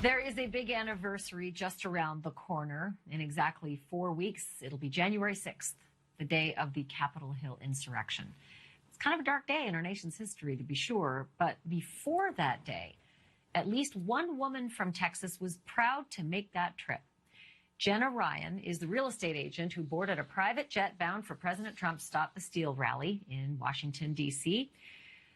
There is a big anniversary just around the corner. In exactly 4 weeks, it'll be January 6th, the day of the Capitol Hill insurrection. It's kind of a dark day in our nation's history, to be sure, but before that day, at least one woman from Texas was proud to make that trip. Jenna Ryan is the real estate agent who boarded a private jet bound for President Trump's Stop the Steal rally in Washington, D.C.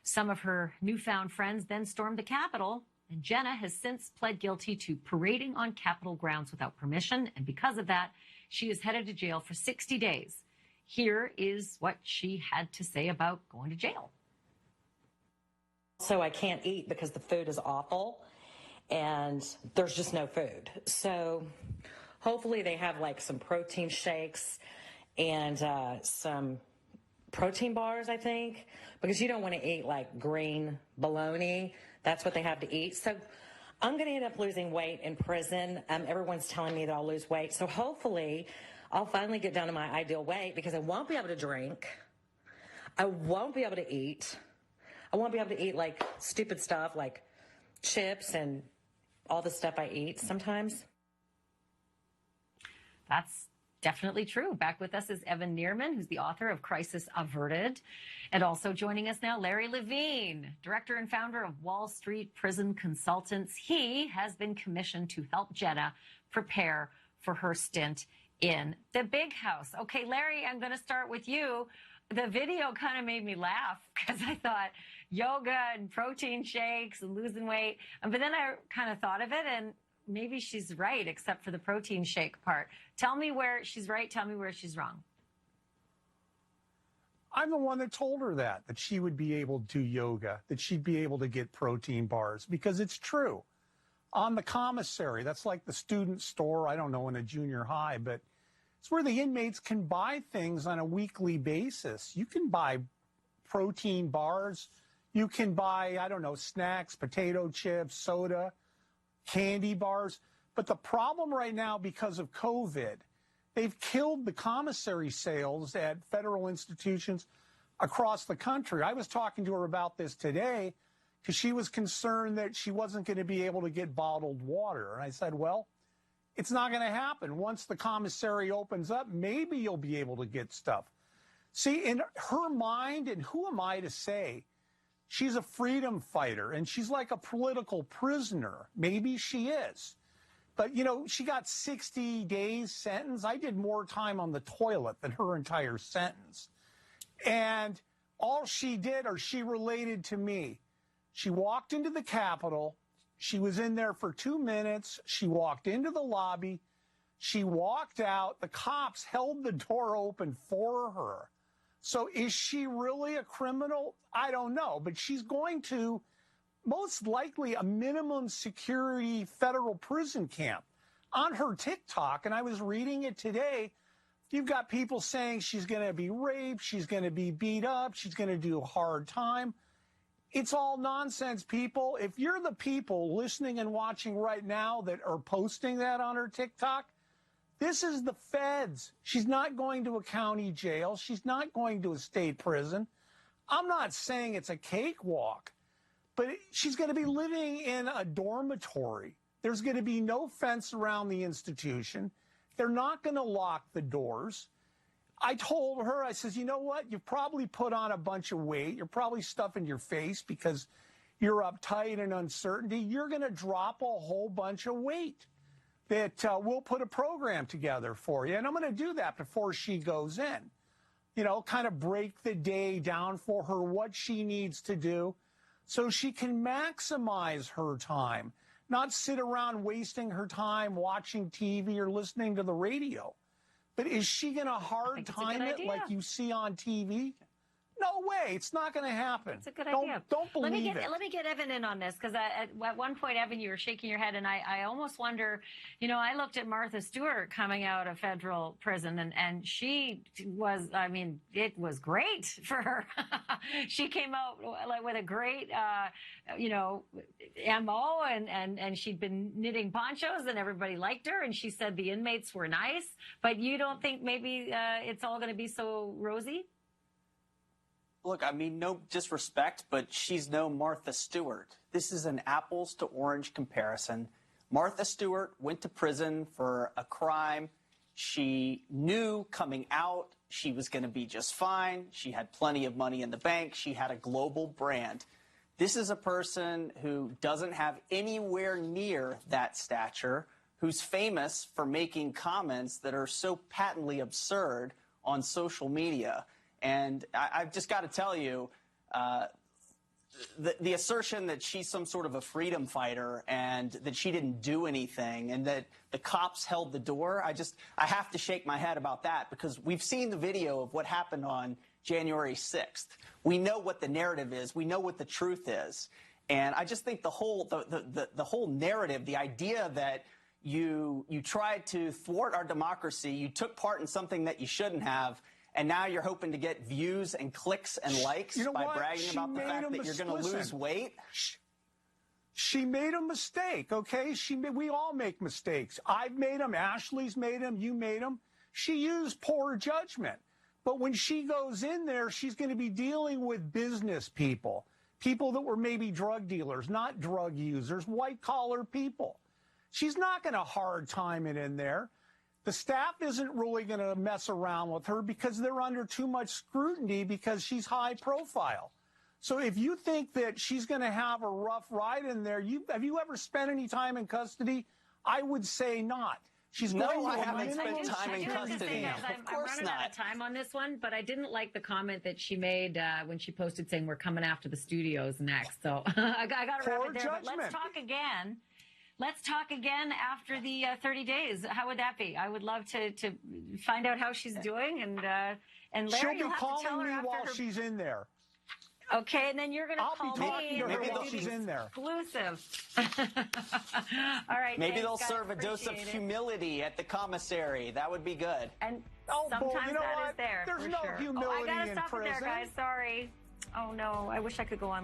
Some of her newfound friends then stormed the Capitol, and Jenna has since pled guilty to parading on Capitol grounds without permission, and because of that, she is headed to jail for 60 days. Here is what she had to say about going to jail. So I can't eat because the food is awful, and there's just no food. So hopefully they have like some protein shakes and some protein bars, I think, because you don't want to eat like green bologna. That's what they have to eat. So I'm going to end up losing weight in prison. Everyone's telling me that I'll lose weight. So hopefully I'll finally get down to my ideal weight because I won't be able to drink. I won't be able to eat. I won't be able to eat like stupid stuff like chips and all the stuff I eat sometimes. That's definitely true. Back with us is Nierman, who's the author of Crisis Averted. And also joining us now, Larry Levine, director and founder of Wall Street Prison Consultants. He has been commissioned to help Jenna prepare for her stint in the big house. Okay, Larry, I'm going to start with you. The video kind of made me laugh because I thought yoga and protein shakes and losing weight. But then I kind of thought of it, and maybe she's right, except for the protein shake part. Tell me where she's right. Tell me where she's wrong. I'm the one that told her that she would be able to do yoga, that she'd be able to get protein bars, because it's true. On the commissary, that's like the student store, I don't know, in a junior high, but it's where the inmates can buy things on a weekly basis. You can buy protein bars. You can buy, I don't know, snacks, potato chips, soda, candy bars. But the problem right now, because of COVID, they've killed the commissary sales at federal institutions across the country. I was talking to her about this today because she was concerned that she wasn't going to be able to get bottled water. And I said, well, it's not going to happen. Once the commissary opens up, maybe you'll be able to get stuff. See, in her mind, and who am I to say, she's a freedom fighter, and she's like a political prisoner. Maybe she is. But, you know, she got 60 days sentence. I did more time on the toilet than her entire sentence. And all she did, or she related to me, she walked into the Capitol. She was in there for 2 minutes. She walked into the lobby. She walked out. The cops held the door open for her. So is she really a criminal? I don't know. But she's going to most likely a minimum security federal prison camp. On her TikTok, and I was reading it today, you've got people saying she's going to be raped, she's going to be beat up, she's going to do a hard time. It's all nonsense, people. If you're the people listening and watching right now that are posting that on her TikTok, this is the feds. She's not going to a county jail. She's not going to a state prison. I'm not saying it's a cakewalk, but she's going to be living in a dormitory. There's going to be no fence around the institution. They're not going to lock the doors. I told her, I says, you know what? You've probably put on a bunch of weight. You're probably stuffing your face because you're uptight and uncertainty. You're going to drop a whole bunch of weight that we'll put a program together for you. And I'm going to do that before she goes in. You know, kind of break the day down for her, what she needs to do so she can maximize her time, not sit around wasting her time watching TV or listening to the radio. But is she going to hard time it like you see on TV? No way. It's not going to happen. It's a good idea. Don't believe it. Let me get Evan in on this, because at one point, Evan, you were shaking your head, and I almost wonder, you know, I looked at Martha Stewart coming out of federal prison, and she was, I mean, it was great for her. She came out like with a great, you know, MO, and she'd been knitting ponchos, and everybody liked her, and she said the inmates were nice. But you don't think maybe it's all going to be so rosy? Look, I mean, no disrespect, but she's no Martha Stewart. This is an apples to orange comparison. Martha Stewart went to prison for a crime she knew coming out she was going to be just fine. She had plenty of money in the bank. She had a global brand. This is a person who doesn't have anywhere near that stature, who's famous for making comments that are so patently absurd on social media. And I've just got to tell you, the assertion that she's some sort of a freedom fighter and that she didn't do anything and that the cops held the door, I have to shake my head about that, because we've seen the video of what happened on January 6th. We know what the narrative is. We know what the truth is. And I just think the whole narrative, the idea that you tried to thwart our democracy, you took part in something that you shouldn't have, and now you're hoping to get views and clicks and likes by bragging about the fact that you're going to lose weight? She made a mistake, okay? We all make mistakes. I've made them. Ashley's made them. You made them. She used poor judgment. But when she goes in there, she's going to be dealing with business people, people that were maybe drug dealers, not drug users, white-collar people. She's not going to hard time it in there. The staff isn't really going to mess around with her because they're under too much scrutiny because she's high profile. So if you think that she's going to have a rough ride in there, have you ever spent any time in custody? I would say not. She's going I to haven't spent time in custody. I'm running out of time on this one, but I didn't like the comment that she made when she posted saying we're coming after the studios next. So I got to wrap it there. But let's talk again. Let's talk again after the 30 days. How would that be? I would love to find out how she's doing. And Larry, she'll be you'll have to tell calling her me after while her... she's in there. Okay, and then you're going to call me. I'll be talking to her while she's in there. Exclusive. All right. Maybe thanks, they'll guys. serve a dose of Appreciate it. humility at the commissary. That would be good. And boy, sometimes you know that what? is there. There's for no sure. humility I gotta in stop it there, prison. guys. Sorry. Oh no, I wish I could go on.